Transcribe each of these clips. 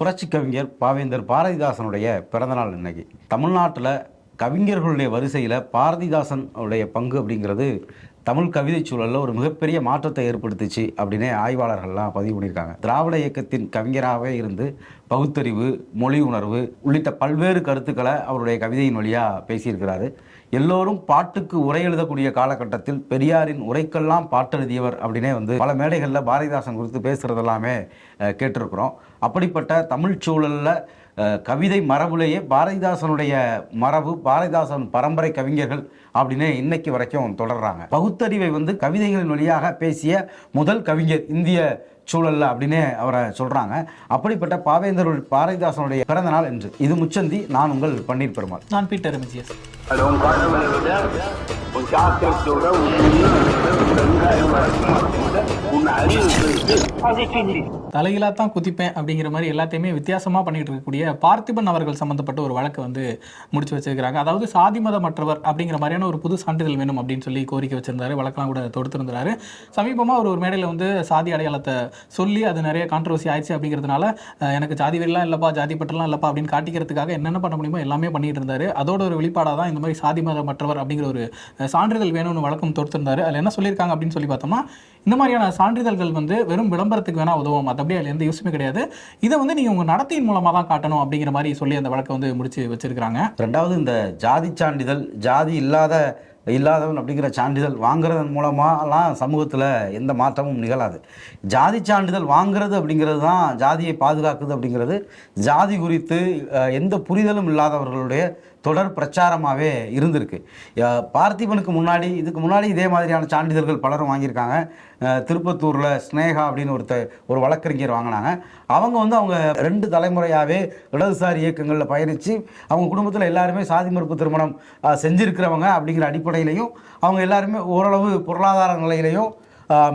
புரட்சி கவிஞர் பாவேந்தர் பாரதிதாசனுடைய பிறந்தநாள் இன்னைக்கு. தமிழ்நாட்டில் கவிஞர்களுடைய வரிசையில் பாரதிதாசன் உடைய பங்கு அப்படிங்கிறது தமிழ் கவிதை சூழலில் ஒரு மிகப்பெரிய மாற்றத்தை ஏற்படுத்துச்சு அப்படின்னே ஆய்வாளர்கள்லாம் பதிவு பண்ணியிருக்காங்க. திராவிட இயக்கத்தின் கவிஞராகவே இருந்து பகுத்தறிவு, மொழி உணர்வு உள்ளிட்ட பல்வேறு கருத்துக்களை அவருடைய கவிதையின் வழியாக பேசியிருக்கிறாரு. எல்லோரும் பாட்டுக்கு உரை எழுதக்கூடிய காலகட்டத்தில் பெரியாரின் உரைக்கெல்லாம் பாட்டெழுதியவர் அப்படின்னே பல மேடைகளில் பாரதிதாசன் குறித்து பேசுகிறதெல்லாமே கேட்டிருக்கிறோம். அப்படிப்பட்ட தமிழ் சூழலில் கவிதை மரபுலேயே பாரதிதாசனுடைய மரபு, பாரதிதாசன் பரம்பரை கவிஞர்கள் அப்படின்னு இன்னைக்கு வரைக்கும் தொடர்றாங்க. பகுத்தறிவை கவிதைகளின் வழியாக பேசிய முதல் கவிஞர் இந்திய சூழல்ல அப்படின்னே அவரை சொல்றாங்க. அப்படிப்பட்ட பாரதிதாசனுடைய பிறந்த நாள் என்று. இது முச்சந்தி. நான் உங்கள் பன்னீர் பெருமாள். நான் பீட்டர் எம்ஜிஎஸ். தலையிலா தான் குதிப்பேன் அப்படிங்கிற மாதிரி எல்லாத்தையுமே வித்தியாசமா பண்ணிட்டு இருக்கக்கூடிய பார்த்திபன் அவர்கள் சம்பந்தப்பட்ட ஒரு வழக்கு முடிச்சு வச்சிருக்காங்க. அதாவது சாதி மதமற்றவர் அப்படிங்கிற மாதிரியான ஒரு புது சான்றிதழ் வேணும் அப்படின்னு சொல்லி கோரிக்கை வச்சிருந்தாரு. வழக்கெல்லாம் கூட தொடுத்திருந்தாரு. சமீபமா ஒரு மேடையில் சாதி அடையாளத்தை சொல்லி அது நிறைய கான்ட்ரவர்சி ஆயிடுச்சு. அப்படிங்கிறதுனால எனக்கு ஜாதி வெறிலாம் இல்லப்பா, ஜாதி பற்றலாம் இல்லப்பா அப்படின்னு காட்டிக்கிறதுக்காக என்னென்ன பண்ண முடியுமோ எல்லாமே பண்ணிட்டு இருந்தாரு. அதோட ஒரு வெளிப்பாடாக தான் இந்த மாதிரி சாதி மதமற்றவர் அப்படிங்கிற ஒரு சான்றிதழ் வேணும்னு வழக்கம் தொடுத்திருந்தாரு. அதில் என்ன சொல்லியிருக்காங்க அப்படின்னு சொல்லி பார்த்தோம்னா, இந்த மாதிரியான சான்றிதழ்கள் வெறும் விளம்பரத்துக்கு வேணா உதவும், மற்றபடி அதில் எந்த யூஸுமே கிடையாது. இதை நீங்கள் உங்கள் நடத்தையின் மூலமாக தான் காட்டணும் அப்படிங்கிற மாதிரி சொல்லி அந்த வழக்கை முடிச்சு வச்சிருக்காங்க. ரெண்டாவது, இந்த ஜாதி சான்றிதழ், ஜாதி இல்லாதவன் அப்படிங்கிற சான்றிதழ் வாங்குறதன் மூலமாலாம் சமூகத்தில் எந்த மாற்றமும் நிகழாது. ஜாதி சான்றிதழ் வாங்குறது அப்படிங்கிறது தான் ஜாதியை பாதுகாக்குது. அப்படிங்கிறது ஜாதி குறித்து எந்த புரிதலும் இல்லாதவர்களுடைய தொடர் பிரச்சாரமாகவே இருந்திருக்கு. பார்த்திபனுக்கு முன்னாடி, இதுக்கு முன்னாடி இதே மாதிரியான சான்றிதழ்கள் பலரும் வாங்கியிருக்காங்க. திருப்பத்தூரில் ஸ்னேகா அப்படின்னு ஒரு வழக்கறிஞர் வாங்கினாங்க. அவங்க அவங்க 2 தலைமுறையாகவே இடதுசாரி இயக்கங்களில் பயணித்து அவங்க குடும்பத்தில் எல்லாருமே சாதி மறுப்பு திருமணம் செஞ்சுருக்கிறவங்க அப்படிங்கிற அடிப்படையிலையும் அவங்க எல்லாருமே ஓரளவு பொருளாதார நிலையிலையும்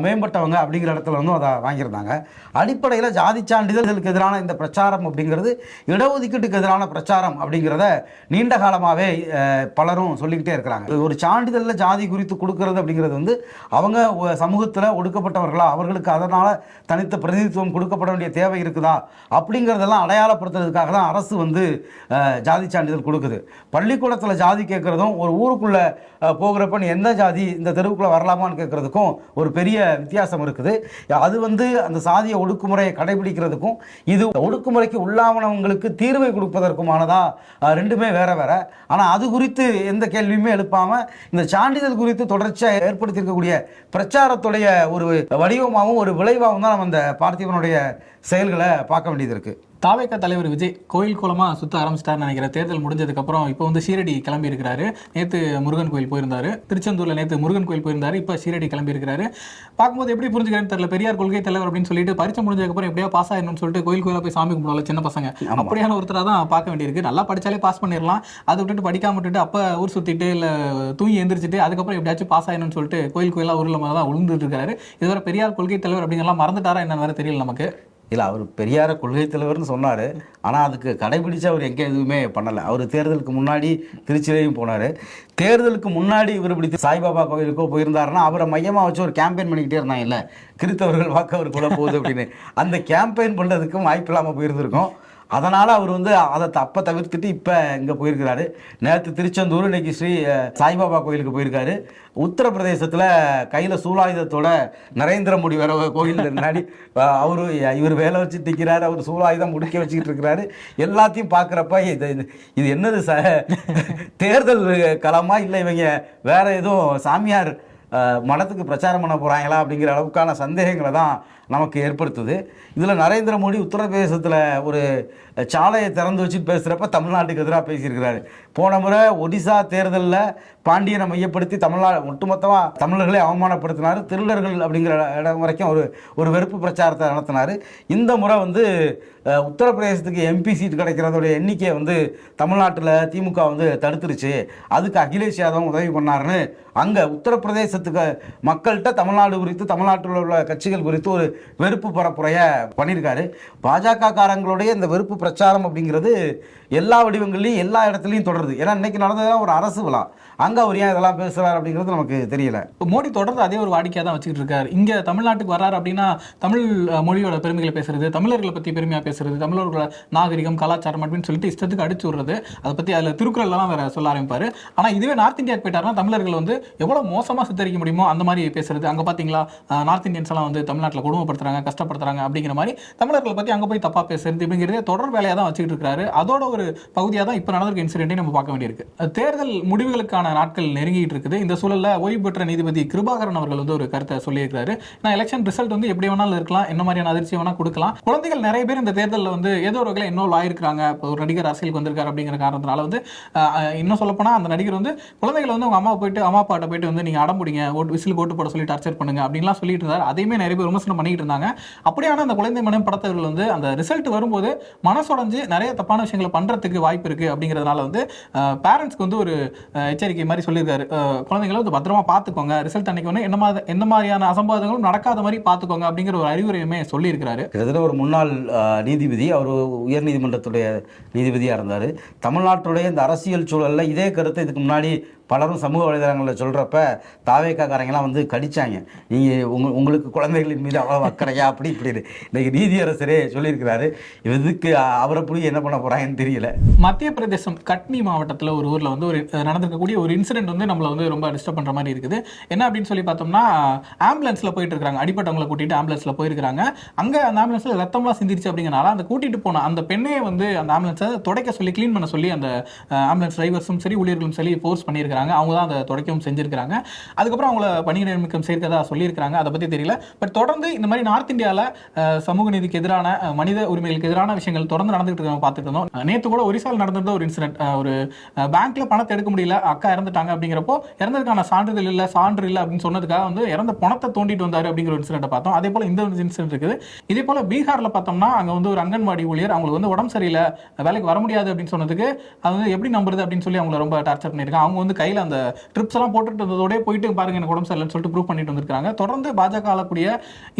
மேம்பட்டவங்க அப்படிங்கிற இடத்துல அதை வாங்கியிருந்தாங்க. அடிப்படையில் ஜாதி சான்றிதழ்களுக்கு எதிரான இந்த பிரச்சாரம் அப்படிங்கிறது இடஒதுக்கீட்டுக்கு எதிரான பிரச்சாரம் அப்படிங்கிறத நீண்ட காலமாகவே பலரும் சொல்லிக்கிட்டே இருக்கிறாங்க. ஒரு சான்றிதழில் ஜாதி குறித்து கொடுக்கறது அப்படிங்கிறது அவங்க சமூகத்தில் ஒடுக்கப்பட்டவர்களா, அவர்களுக்கு அதனால் தனித்த பிரதிநிதித்துவம் கொடுக்கப்பட வேண்டிய தேவை இருக்குதா அப்படிங்கிறதெல்லாம் அடையாளப்படுத்துறதுக்காக தான் அரசு ஜாதி சான்றிதழ் கொடுக்குது. பள்ளிக்கூடத்தில் ஜாதி கேட்குறதும், ஒரு ஊருக்குள்ளே போகிறப்ப நீ எந்த ஜாதி, இந்த தெருவுக்குள்ளே வரலாமான்னு கேட்குறதுக்கும் ஒரு பெரிய வித்தியாசம் இருக்குது. அது அந்த சாதிய ஒடுக்குமுறையை கடைபிடிக்கிறதுக்கும் இது ஒடுக்குமுறைக்கு உள்ளானவங்களுக்கு தீர்வை கொடுப்பதற்குமானதா ரெண்டுமே வேற வேற. ஆனால் அது குறித்து எந்த கேள்வியுமே எழுப்பாமல் இந்த சான்றிதழ் குறித்து தொடர்ச்சியாக ஏற்படுத்தியிருக்கக்கூடிய பிரச்சாரத்துடைய ஒரு வடிவமாகவும் ஒரு விளைவாகவும் தான் நம்ம இந்த பார்த்திபனுடைய செயல்களை பார்க்க வேண்டியது இருக்குது. தாவேக தலைவர் விஜய் கோயில் கோலமாக சுற்ற ஆரம்பிச்சிட்டார்னு நினைக்கிற. தேர்தல் முடிஞ்சதுக்கப்புறம் இப்போ ஷீரடி கிளம்பி இருக்கிறாரு. நேற்று முருகன் கோயில் போயிருந்தாரு. திருச்செந்தூரில் நேற்று முருகன் கோயில் போயிருந்தாரு. இப்போ ஷீரடி கிளம்பி இருக்கிறாரு. பார்க்கும்போது எப்படி புரிஞ்சுக்கிறேன்னு தெரியல. பெரியார் கொள்கை தலைவர் அப்படின்னு சொல்லிட்டு பரிச்சை முடிஞ்சதுக்கப்புறம் எப்படியா பாஸ் ஆயிடணும்னு சொல்லிட்டு கோயிலுக்குள்ள போய் சாமி கும்பிடல சின்ன பசங்க. அப்படியான ஒருத்தராக தான் பார்க்க வேண்டியிருக்கு. நல்லா படித்தாலே பாஸ் பண்ணிடலாம். அதை விட்டுட்டு படிக்காம விட்டுட்டு அப்போ ஊர் சுற்றிட்டு இல்லை தூங்கி எந்திரிச்சிட்டு அதுக்கப்புறம் எப்படியாச்சும் பாஸ் ஆயிடணும்னு சொல்லிட்டு கோயிலுக்கு ஊரில் தான் உளுந்துட்டு இருக்காரு. இதுவரை பெரியார் கொள்கை தலைவர் அப்படிங்கலாம் மறந்துட்டாரா என்னன்னு வேற தெரியல நமக்கு. இல்லை, அவர் பெரியார கொள்கை தலைவர்னு சொன்னார். ஆனால் அதுக்கு கடைபிடிச்சு அவர் எங்கே எதுவுமே பண்ணலை. அவர் தேர்தலுக்கு முன்னாடி திருச்சியிலையும் போனார். தேர்தலுக்கு முன்னாடி இவர் இப்படி சாய்பாபா கோயிலுக்கோ போயிருந்தாருன்னா அவரை மையமாக வச்சு ஒரு கேம்பெயின் பண்ணிக்கிட்டே இருந்தாங்க. இல்லை, கிறித்தவர்கள் வாக்கு அவர் கூட போகுது அப்படின்னு. அந்த கேம்பெயின் பண்ணுறதுக்கும் வாய்ப்பு இல்லாமல் போயிருந்திருக்கோம். அதனால் அவர் அதை அப்போ தவிர்த்துட்டு இப்போ இங்கே போயிருக்கிறாரு. நேற்று திருச்செந்தூர், இன்னைக்கு ஸ்ரீ சாய்பாபா கோயிலுக்கு போயிருக்காரு. உத்தரப்பிரதேசத்தில் கையில் சூலாயுதத்தோட நரேந்திர மோடி வேற கோயில் முன்னாடி இவர் வேலை வச்சுட்டு இருக்கிறாரு. அவர் சூலாயுதம் முடிக்க வச்சுக்கிட்டு இருக்கிறாரு. எல்லாத்தையும் பார்க்குறப்ப இது என்னது தேர்தல் களமா, இல்லை இவங்க வேற எதுவும் சாமியார் மடத்துக்கு பிரச்சாரம் பண்ண போகிறாங்களா அப்படிங்கிற அளவுக்கான சந்தேகங்களை தான் நமக்கு ஏற்படுத்துது. இதில் நரேந்திர மோடி உத்தரப்பிரதேசத்தில் ஒரு சாலையை திறந்து வச்சுட்டு பேசுகிறப்ப தமிழ்நாட்டுக்கு எதிராக பேசியிருக்கிறாரு. போன முறை ஒடிசா தேர்தலில் பாண்டியனை மையப்படுத்தி ஒட்டுமொத்தமாக தமிழர்களை அவமானப்படுத்தினார். திருடர்கள் அப்படிங்கிற இடம் வரைக்கும் ஒரு வெறுப்பு பிரச்சாரத்தை நடத்தினார். இந்த முறை உத்தரப்பிரதேசத்துக்கு எம்பி சீட் கிடைக்கிறதோடைய எண்ணிக்கையை தமிழ்நாட்டில் திமுக தடுத்துருச்சு. அதுக்கு அகிலேஷ் யாதவ் உதவி பண்ணாருன்னு அங்கே உத்தரப்பிரதேசத்துக்கு மக்கள்கிட்ட தமிழ்நாடு குறித்து, தமிழ்நாட்டில் உள்ள கட்சிகள் குறித்து ஒரு வெறுப்பு பரப்புரையை பண்ணியிருக்காரு. பாஜக காரங்களுடைய இந்த வெறுப்பு பிரச்சாரம் அப்படிங்கிறது எல்லா வடிவங்கள்லையும் எல்லா இடத்துலையும் தொடருது. ஏன்னா இன்னைக்கு நடந்ததுதான் ஒரு அரசு விழா. அங்கே அவர் ஏன் இதெல்லாம் பேசுகிறார் அப்படிங்கிறது நமக்கு தெரியல. மோடி தொடர்ந்து அதே ஒரு வாடிக்கையாக தான் வச்சுக்கிட்டு இருக்காரு. இங்கே தமிழ்நாட்டுக்கு வர்றாரு அப்படின்னா தமிழ் மொழியோட பெருமைகளை பேசுறது, தமிழர்களை பற்றி பெருமையாக பேசுறது, தமிழர்களோட நாகரிகம் கலாச்சாரம் அப்படின்னு சொல்லிட்டு இஷ்டத்துக்கு அடிச்சு விடுறது, அதை பற்றி அதில் திருக்குறள்லாம் வேற சொல்ல ஆரம்பிப்பாரு. ஆனால் இதுவே நார்த் இந்தியாவுக்கு போயிட்டாருன்னா தமிழர்கள் வந்து எவ்வளோ மோசமாக சித்தரிக்க முடியுமோ அந்த மாதிரி பேசுறது. அங்கே பார்த்தீங்களா நார்த் இந்தியன்ஸ் எல்லாம் வந்து தமிழ்நாட்டில் கொடுமைப்படுத்துறாங்க, கஷ்டப்படுத்துறாங்க அப்படிங்கிற மாதிரி தமிழர்களை பற்றி அங்கே போய் தப்பாக பேசுறது இப்படிங்கிறதே தொடர் வேலையாக தான் வச்சுக்கிட்டு இருக்காரு. அதோட ஒரு பகுதியாக தான் இப்போ நடந்திருக்க இன்சிடென்ட்டை நம்ம பார்க்க வேண்டியிருக்கு. தேர்தல் முடிவுகளுக்கான நாட்கள் நெருங்கிட்டு இருக்குது. இந்த சூழலில் ஓய்வு பெற்ற நீதிபதி கிருபாகரன் அவர்கள் வந்து ஒரு கருத்தை சொல்லியிருக்காரு. நான் எலெக்ஷன் ரிசல்ட் வந்து எப்படி வேணாலும் இருக்கலாம், என்ன மாதிரியான அதிர்ச்சி வேணா கொடுக்கலாம். குழந்தைகள் நிறைய பேர் இந்த தேர்தலில் வந்து ஏதோ ஒரு வகையில் இன்வால்வ் ஆயிருக்காங்க. இப்போ ஒரு நடிகர் அரசியலுக்கு வந்திருக்காரு அப்படிங்கிற காரணத்தினால வந்து இன்னும் சொல்லப்போனால் அந்த நடிகர் வந்து குழந்தைகளை வந்து அவங்க அம்மா அப்பாட்ட போயிட்டு வந்து நீங்கள் அடம்பிடிங்க, விசிலுக்கு ஓட்டு போட சொல்லி டார்ச்சர் பண்ணுங்க அப்படின்லாம் சொல்லிட்டு இருந்தார். அதையுமே நிறைய பேர் விமர்சனம் பண்ணிட்டு இருந்தாங்க. அப்படியான அந்த குழந்தை மனம் படத்தவர்கள் வந்து அந்த ரிசல்ட் வரும்போது மனசுடைஞ்சு நிறைய தப்பான விஷயங்களை பண்றதுக்கு வாய்ப்பு இருக்கு அப்படிங்கிறதுனால வந்து பேரண்ட்ஸ்க்கு வந்து ஒரு எச்சரிக்கை மாதிரி சொல்லியிருக்காரு. குழந்தைங்களை வந்து பத்திரமா பார்த்துக்கோங்க, ரிசல்ட் அன்னைக்கு வந்து என்ன மாதிரியான அசம்பாவிதங்களும் நடக்காத மாதிரி பார்த்துக்கோங்க அப்படிங்கிற ஒரு அறிவுரையுமே சொல்லியிருக்கிறாரு. கிட்டத்தட்ட ஒரு முன்னாள் நீதிபதி, அவர் உயர்நீதிமன்றத்துடைய நீதிபதியாக இருந்தார். தமிழ்நாட்டுடைய இந்த அரசியல் சூழலில் இதே கருத்தை இதுக்கு முன்னாடி பலரும் சமூக வலைதளங்களில் சொல்கிறப்ப தாவேக்காரங்கெல்லாம் வந்து கடிச்சாங்க. நீங்கள் உங்களுக்கு குழந்தைகளின் மீது அவ்வளோ அக்கறையா அப்படி இப்படின்னு. இன்றைக்கி நீதியரசரே சொல்லியிருக்கிறாரு. இதுக்கு அவரை புரிய என்ன பண்ண போகிறாங்கன்னு தெரியல. மத்திய பிரதேசம் கட்னி மாவட்டத்தில் ஒரு ஊரில் வந்து ஒரு நடந்திருக்கக்கூடிய ஒரு இன்சிடென்ட் வந்து நம்மளை வந்து ரொம்ப டிஸ்டர்ப் பண்ணுற மாதிரி இருக்குது. என்ன அப்படின்னு சொல்லி பார்த்தோம்னா, ஆம்புலன்ஸில் போயிட்டு இருக்காங்க, அடிப்பட்டவங்களை கூட்டிகிட்டு ஆம்புலன்ஸில் போயிருக்காங்க. அங்கே அந்த ஆம்புலன்ஸில் ரத்தம்லாம் சிந்திருச்சு அப்படிங்கிறனால அந்த கூட்டிகிட்டு போன அந்த பெண்ணையை வந்து அந்த ஆம்புலன்ஸை துடைக்க சொல்லி க்ளீன் பண்ண சொல்லி அந்த ஆம்புலன்ஸ் டிரைவர்ஸும் சரி ஊழியர்களும் சரி ஃபோர்ஸ் பண்ணியிருக்காங்க. அவங்க தான் அதை துடைக்கவும் செஞ்சிருக்காங்க. அதுக்கப்புறம் அவங்கள பணியிட நியமனம் செய்கிறதா சொல்லியிருக்காங்க. அதை பற்றி தெரியல. பட் தொடர்ந்து இந்த மாதிரி நார்த் இந்தியாவில் சமூக நீதிக்கு எதிரான, மனித உரிமைகளுக்கு எதிரான விஷயங்கள் தொடர்ந்து நடந்துகிட்டு இருக்க பார்த்துட்டு இருந்தோம். நேற்று கூட ஒரிசாவில் நடந்திருந்த ஒரு இன்சிடென்ட், ஒரு பேங்க்ல பணத்தை எடுக்க முடியல, அக்கா இறந்துட்டாங்க அப்படிங்கிறப்போ இறந்ததுக்கான சான்றிதழ் இல்லை, சான்று இல்லை அப்படின்னு சொன்னதுக்காக வந்து இறந்த பணத்தை தோண்டிட்டு வந்தாரு அப்படிங்கிற ஒரு இன்சிடென்ட் பார்த்தோம். அதே போல இந்த இன்சிடென்ட் இருக்குது. இதே போல பீகார்ல பார்த்தோம்னா அங்கே வந்து ஒரு அங்கன்வாடி ஊழியர் அவங்களுக்கு வந்து உடம்பு சரியில்லை, வேலைக்கு வர முடியாது அப்படின்னு சொன்னதுக்கு அது வந்து எப்படி நம்புறது அப்படின்னு சொல்லி அவங்களை ரொம்ப டார்ச்சர் பண்ணியிருக்காங்க. அவங்க வந்து கையில் அந்த ட்ரிப்ஸ் எல்லாம் போட்டுட்டு இருந்ததோட போயிட்டு பாருங்க எனக்கு உடம்பு சரியில்லைன்னு சொல்லிட்டு ப்ரூவ் பண்ணிட்டு வந்திருக்காங்க. தொடர்ந்து பாஜக ஆளக்கூடிய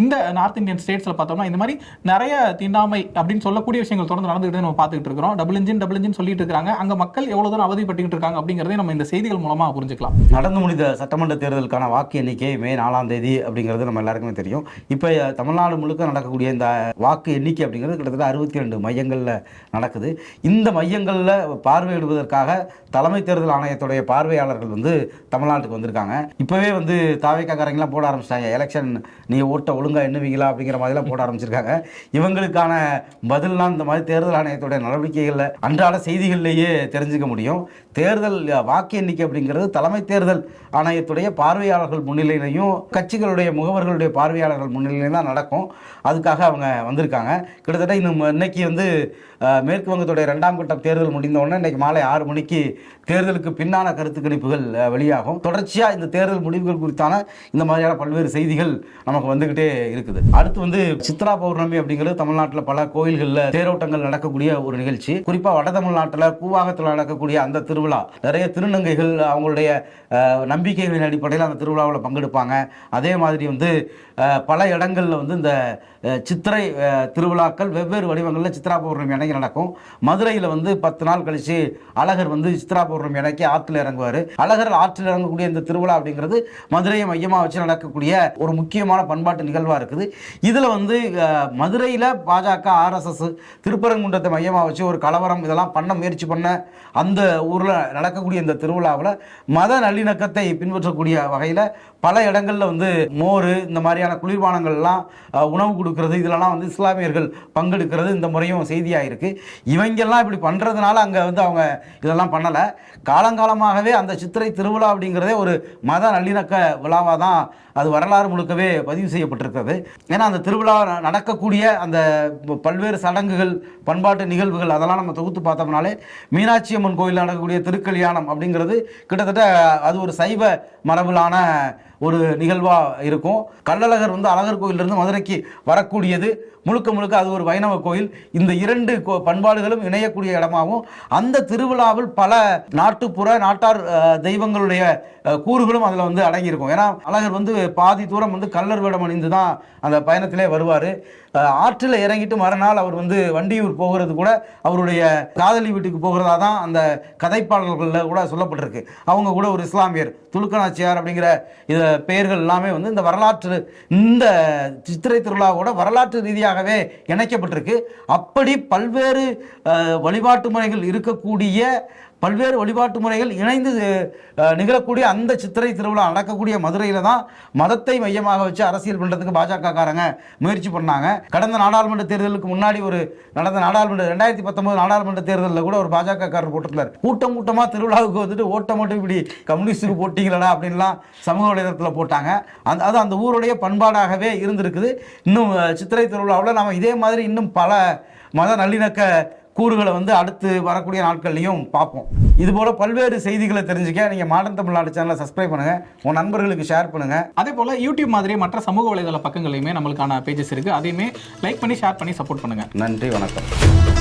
இந்த நார்த் இந்தியன் ஸ்டேட்ஸ்ல பார்த்தோம்னா இந்த மாதிரி நிறைய தீண்டாமை அப்படின்னு சொல்லக்கூடிய விஷயங்கள் தொடர்ந்து நடந்துகிட்டு நம்ம பார்த்துட்டு இருக்கிறோம். டபுள் இன்ஜின் சொல்லிட்டு இருக்காங்க. அங்க மக்கள் எவ்வளவு தூரம் அவதிப்பட்டு இருக்காங்க அப்படிங்கறதை நம்ம இந்த செய்திகள் மூலமா புரிஞ்சுக்கலாம். நடந்து முடிந்த சட்டமன்ற தேர்தலுக்கான வாக்கு எண்ணிக்கை மே 4ஆம் தேதி அப்படிங்கிறது நம்ம எல்லாருக்குமே தெரியும். இப்போ தமிழ்நாடு முழுக்க நடக்கக்கூடிய இந்த வாக்கு எண்ணிக்கை அப்படிங்கிறது கிட்டத்தட்ட 62 மையங்களில் நடக்குது. இந்த மையங்களில் பார்வையிடுவதற்காக தலைமை தேர்தல் ஆணையத்துடைய பார்வையாளர்கள் வந்து தமிழ்நாட்டுக்கு வந்திருக்காங்க. இப்போவே வந்து தாவேக்காரங்கெல்லாம் போட ஆரம்பிச்சிட்டாங்க. எலெக்ஷன் நீங்கள் ஓட்ட ஒழுங்காக எண்ணுவீங்களா அப்படிங்கிற மாதிரிலாம் போட ஆரம்பிச்சிருக்காங்க. இவங்களுக்கான பதில்லாம் இந்த மாதிரி தேர்தல் ஆணையத்துடைய நடவடிக்கைகளில் அன்றாட செய்திகள்லேயே தெரிஞ்சுக்க முடியும். தேர்தல் வாக்கு எண்ணிக்கை அப்படிங்கிறது தலைமை தேர்தல் ஆணையத்துடைய பார்வையாளர்கள் முன்னிலையிலையும் கட்சிகளுடைய முகவர்களுடைய பார்வையாளர்கள் முன்னிலையிலும் தான் நடக்கும். அதுக்காக அவங்க வந்திருக்காங்க. கிட்டத்தட்ட இன்னைக்கு வந்து மேற்கு வங்கத்துடைய 2ஆம் கட்ட தேர்தல் முடிந்த உடனே இன்றைக்கு மாலை 6 மணிக்கு தேர்தலுக்கு பின்னான கருத்து கணிப்புகள் வெளியாகும். தொடர்ச்சியாக இந்த தேர்தல் முடிவுகள் குறித்தான இந்த மாதிரியான பல்வேறு செய்திகள் நமக்கு வந்துகிட்டே இருக்குது. அடுத்து வந்து சித்ரா பௌர்ணமி அப்படிங்கிறது தமிழ்நாட்டில் பல கோயில்களில் தேரோட்டங்கள் நடக்கக்கூடிய ஒரு நிகழ்ச்சி. குறிப்பாக வட தமிழ்நாட்டில் கூவாகத்தில் நடக்கக்கூடிய அந்த திருவிழா, நிறைய திருநங்கைகள் அவங்களுடைய நம்பிக்கைகளின் அடிப்படையில் அந்த திருவிழாவில் பங்கெடுப்பாங்க. அதே மாதிரி வந்து பல இடங்களில் வந்து இந்த சித்திரை திருவிழாக்கள் வெவ்வேறு வடிவங்களில் சித்ரா பௌர்ணமி அன்னைக்கு நடக்கும். மதுரையில் வந்து 10 நாள் கழிச்சு அழகர் வந்து சித்ரா பௌர்ணமி அன்னைக்கு ஆற்றில் இறங்குவார். அழகர் ஆற்றில் இறங்கக்கூடிய இந்த திருவிழா அப்படிங்கிறது மதுரையை மையமாக வச்சு நடக்கக்கூடிய ஒரு முக்கியமான பண்பாட்டு நிகழ்வாக இருக்குது. இதில் வந்து மதுரையில் பாஜக, RSS திருப்பரங்குன்றத்தை மையமாக வச்சு ஒரு கலவரம் இதெல்லாம் பண்ண முயற்சி பண்ண அந்த ஊரில் நடக்கக்கூடிய இந்த திருவிழாவில் மத நல்லிணக்கத்தை பின்பற்றக்கூடிய வகையில் பல இடங்களில் வந்து மோர் இந்த மாதிரியான குளிர்பானங்கள்லாம் உணவு கொடுக்கறது, இதிலெல்லாம் வந்து இஸ்லாமியர்கள் பங்கெடுக்கிறது இந்த முறையும் செய்தியாக இருக்குது. இவங்கெல்லாம் இப்படி பண்ணுறதுனால அங்கே வந்து அவங்க இதெல்லாம் பண்ணலை. காலங்காலமாகவே அந்த சித்திரை திருவிழா அப்படிங்கிறதே ஒரு மத நல்லிணக்க விழாவாக தான் அது வரலாறு முழுக்கவே பதிவு செய்யப்பட்டிருக்கிறது. ஏன்னா அந்த திருவிழா நடக்கக்கூடிய அந்த பல்வேறு சடங்குகள், பண்பாட்டு நிகழ்வுகள் அதெல்லாம் நம்ம தொகுத்து பார்த்தோம்னாலே மீனாட்சி அம்மன் கோயிலில் நடக்கக்கூடிய திருக்கல்யாணம் அப்படிங்கிறது கிட்டத்தட்ட அது ஒரு சைவ மரபிலான ஒரு நிகழ்வாக இருக்கும். கள்ளழகர் வந்து அழகர் கோயிலிருந்து மதுரைக்கு வரக்கூடியது முழுக்க முழுக்க அது ஒரு வைணவ கோயில். இந்த இரண்டு பண்பாடுகளும் இணையக்கூடிய இடமாகவும் அந்த திருவிழாவில் பல நாட்டுப்புற நாட்டார் தெய்வங்களுடைய கூறுகளும் அதில் வந்து அடங்கியிருக்கும். ஏன்னா அழகர் வந்து பாதி தூரம் வந்து கள்ளர் வேடம் அணிந்து தான் அந்த பயணத்திலே வருவார். ஆற்றில் இறங்கிட்டு மறுநாள் அவர் வந்து வண்டியூர் போகிறது கூட அவருடைய காதலி வீட்டுக்கு போகிறதா தான் அந்த கதைப்பாடல்களில் கூட சொல்லப்பட்டிருக்கு. அவங்க கூட ஒரு இஸ்லாமியர் துலுக்கநாச்சியார் அப்படிங்கிற பெயர்கள் எல்லாமே வந்து இந்த வரலாற்று இந்த சித்திரை திருவிழாவோட வரலாற்று ரீதியாகவே இணைக்கப்பட்டிருக்கு. அப்படி பல்வேறு வழிபாட்டு முறைகள் இருக்கக்கூடிய பல்வேறு வழிபாட்டு முறைகள் இணைந்து நிகழக்கூடிய அந்த சித்திரை திருவிழா நடக்கக்கூடிய மதுரையில் தான் மதத்தை மையமாக வச்சு அரசியல் பண்ணுறதுக்கு பாஜக காரங்க முயற்சி பண்ணாங்க. கடந்த நாடாளுமன்ற தேர்தலுக்கு முன்னாடி நடந்த நாடாளுமன்ற 2019 நாடாளுமன்ற தேர்தலில் கூட ஒரு பாஜக காரர் போட்டிருந்தார், கூட்டம் கூட்டமாக திருவிழாவுக்கு வந்துட்டு ஓட்ட மட்டும் இப்படி கம்யூனிஸ்டுக்கு போட்டிங்களா அப்படின்லாம் சமூக வலைதளத்தில் போட்டாங்க. அது அந்த ஊருடைய பண்பாடாகவே இருந்திருக்குது. இன்னும் சித்திரை திருவிழாவில் நம்ம இதே மாதிரி இன்னும் பல மத நல்லிணக்க கூறுகளை வந்து அடுத்து வரக்கூடிய நாட்கள்லையும் பார்ப்போம். இதுபோல் பல்வேறு செய்திகளை தெரிஞ்சுக்க நீங்கள் மாடர்ன் தமிழ்நாடு சேனலை சப்ஸ்கிரைப் பண்ணுங்கள், உங்கள் நண்பர்களுக்கு ஷேர் பண்ணுங்கள். அதே போல் யூடியூப் மாதிரி மற்ற சமூக வலைதள பக்கங்களையுமே நம்மளுக்கான பேஜஸ் இருக்குது, அதையுமே லைக் பண்ணி ஷேர் பண்ணி சப்போர்ட் பண்ணுங்கள். நன்றி, வணக்கம்.